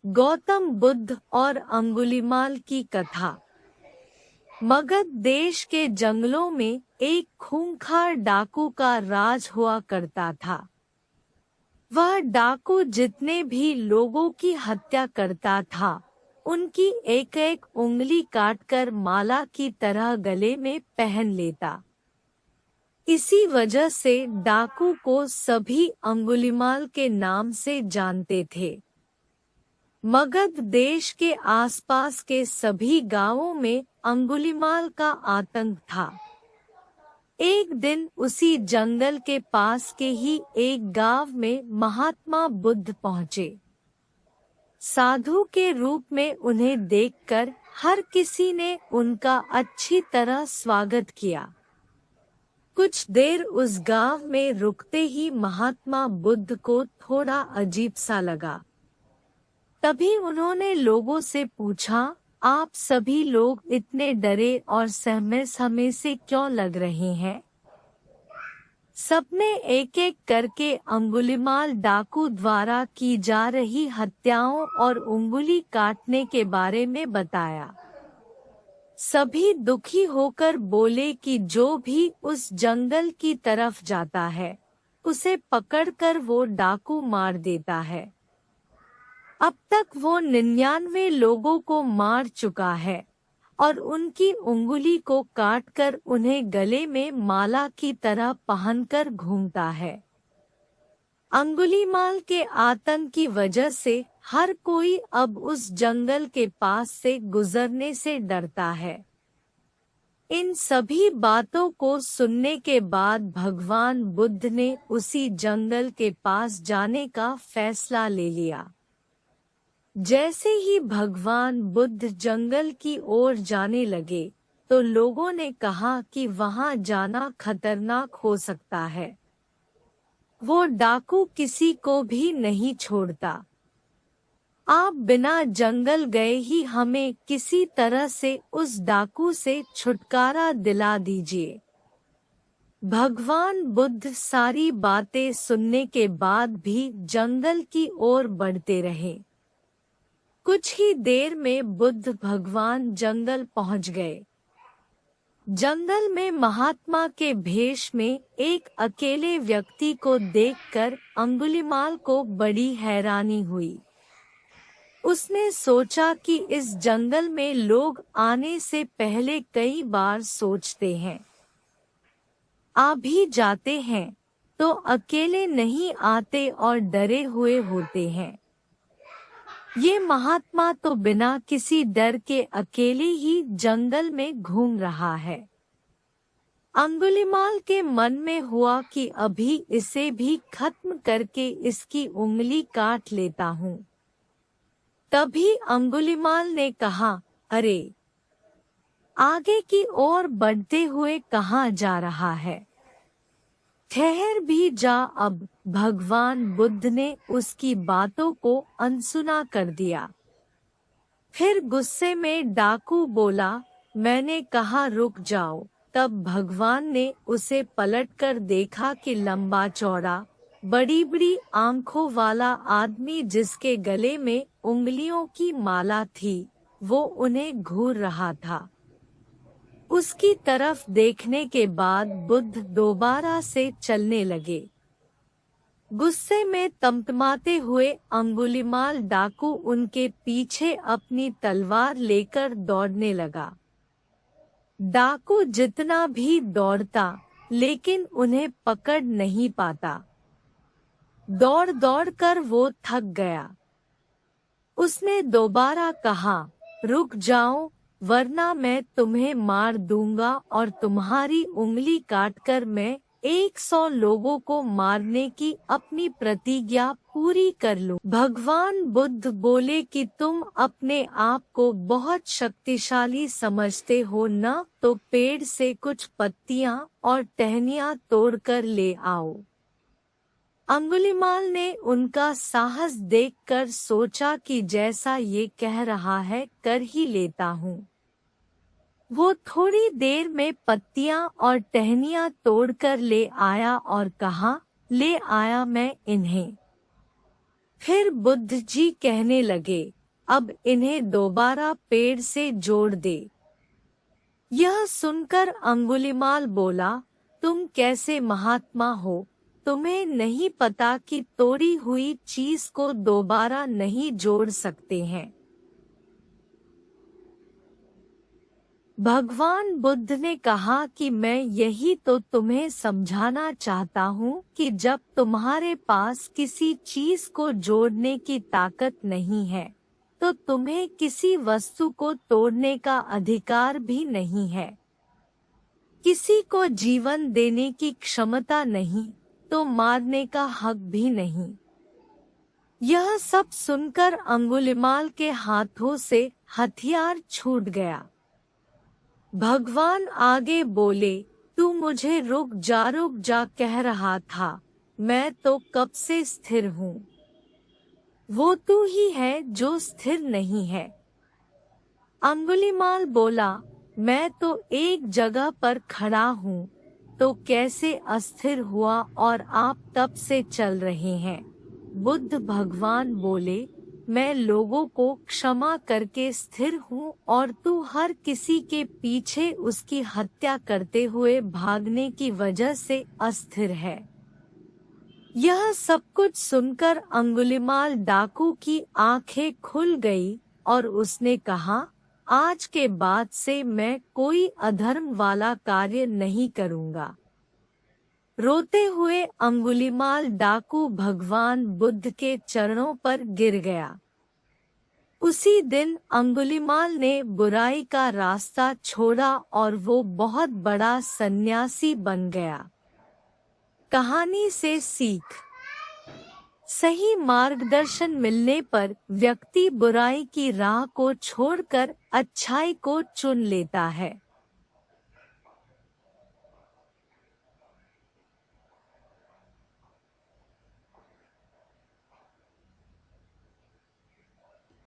गौतम बुद्ध और अंगुलीमाल की कथा। मगध देश के जंगलों में एक खूंखार डाकू का राज हुआ करता था। वह डाकू जितने भी लोगों की हत्या करता था, उनकी एक एक उंगली काटकर माला की तरह गले में पहन लेता। इसी वजह से डाकू को सभी अंगुलीमाल के नाम से जानते थे। मगध देश के आसपास के सभी गांवों में अंगुलीमाल का आतंक था। एक दिन उसी जंगल के पास के ही एक गांव में महात्मा बुद्ध पहुंचे। साधु के रूप में उन्हें देखकर हर किसी ने उनका अच्छी तरह स्वागत किया। कुछ देर उस गांव में रुकते ही महात्मा बुद्ध को थोड़ा अजीब सा लगा। तभी उन्होंने लोगों से पूछा, आप सभी लोग इतने डरे और सहमे से क्यों लग रहे हैं? सबने एक एक करके अंगुलीमाल डाकू द्वारा की जा रही हत्याओं और उंगली काटने के बारे में बताया। सभी दुखी होकर बोले कि जो भी उस जंगल की तरफ जाता है, उसे पकड़कर वो डाकू मार देता है। अब तक वो 99 लोगों को मार चुका है और उनकी उंगली को काटकर उन्हें गले में माला की तरह पहनकर घूमता है। अंगुलीमाल के आतंक की वजह से हर कोई अब उस जंगल के पास से गुजरने से डरता है। इन सभी बातों को सुनने के बाद भगवान बुद्ध ने उसी जंगल के पास जाने का फैसला ले लिया। जैसे ही भगवान बुद्ध जंगल की ओर जाने लगे, तो लोगों ने कहा कि वहां जाना खतरनाक हो सकता है। वो डाकू किसी को भी नहीं छोड़ता। आप बिना जंगल गए ही हमें किसी तरह से उस डाकू से छुटकारा दिला दीजिए। भगवान बुद्ध सारी बातें सुनने के बाद भी जंगल की ओर बढ़ते रहे। कुछ ही देर में बुद्ध भगवान जंगल पहुंच गए। जंगल में महात्मा के भेष में एक अकेले व्यक्ति को देखकर अंगुलीमाल को बड़ी हैरानी हुई। उसने सोचा कि इस जंगल में लोग आने से पहले कई बार सोचते हैं, आ भी जाते हैं तो अकेले नहीं आते और डरे हुए होते हैं। ये महात्मा तो बिना किसी डर के अकेले ही जंगल में घूम रहा है। अंगुलीमाल के मन में हुआ कि अभी इसे भी खत्म करके इसकी उंगली काट लेता हूँ। तभी अंगुलीमाल ने कहा, अरे, आगे की ओर बढ़ते हुए कहाँ जा रहा है? ठहर भी जा। अब भगवान बुद्ध ने उसकी बातों को अनसुना कर दिया। फिर गुस्से में डाकू बोला, मैंने कहा रुक जाओ। तब भगवान ने उसे पलटकर देखा कि लंबा चौड़ा, बड़ी बड़ी आंखों वाला आदमी जिसके गले में उंगलियों की माला थी, वो उन्हें घूर रहा था। उसकी तरफ देखने के बाद बुद्ध दोबारा से चलने लगे। गुस्से में तमतमाते हुए अंगुलीमाल डाकू उनके पीछे अपनी तलवार लेकर दौड़ने लगा। डाकू जितना भी दौड़ता, लेकिन उन्हें पकड़ नहीं पाता। दौड़ दौड़ कर वो थक गया। उसने दोबारा कहा, रुक जाओ, वरना मैं तुम्हें मार दूंगा और तुम्हारी उंगली काटकर मैं 100 लोगों को मारने की अपनी प्रतिज्ञा पूरी कर लूं। भगवान बुद्ध बोले कि तुम अपने आप को बहुत शक्तिशाली समझते हो न, तो पेड़ से कुछ पत्तियां और टहनियां तोड़कर ले आओ। अंगुलीमाल ने उनका साहस देखकर सोचा कि जैसा ये कह रहा है कर ही लेता हूँ। वो थोड़ी देर में पत्तियां और टहनियां तोड़कर ले आया और कहा, ले आया मैं इन्हें। फिर बुद्ध जी कहने लगे, अब इन्हें दोबारा पेड़ से जोड़ दे। यह सुनकर अंगुलिमाल बोला, तुम कैसे महात्मा हो, तुम्हें नहीं पता कि तोड़ी हुई चीज को दोबारा नहीं जोड़ सकते हैं। भगवान बुद्ध ने कहा कि मैं यही तो तुम्हें समझाना चाहता हूँ कि जब तुम्हारे पास किसी चीज को जोड़ने की ताकत नहीं है, तो तुम्हें किसी वस्तु को तोड़ने का अधिकार भी नहीं है। किसी को जीवन देने की क्षमता नहीं, तो मारने का हक भी नहीं। यह सब सुनकर अंगुलिमाल के हाथों से हथियार छूट गया। भगवान आगे बोले, तू मुझे रुक जा कह रहा था, मैं तो कब से स्थिर हूँ। वो तू ही है जो स्थिर नहीं है। अंगुलिमाल बोला, मैं तो एक जगह पर खड़ा हूँ, तो कैसे अस्थिर हुआ और आप तब से चल रहे हैं। बुद्ध भगवान बोले, मैं लोगों को क्षमा करके स्थिर हूँ और तू हर किसी के पीछे उसकी हत्या करते हुए भागने की वजह से अस्थिर है। यह सब कुछ सुनकर अंगुलिमाल डाकू की आंखें खुल गई और उसने कहा, आज के बाद से मैं कोई अधर्म वाला कार्य नहीं करूँगा। रोते हुए अंगुलिमाल डाकू भगवान बुद्ध के चरणों पर गिर गया। उसी दिन अंगुलिमाल ने बुराई का रास्ता छोड़ा और वो बहुत बड़ा सन्यासी बन गया। कहानी से सीख। सही मार्गदर्शन मिलने पर व्यक्ति बुराई की राह को छोड़कर अच्छाई को चुन लेता है।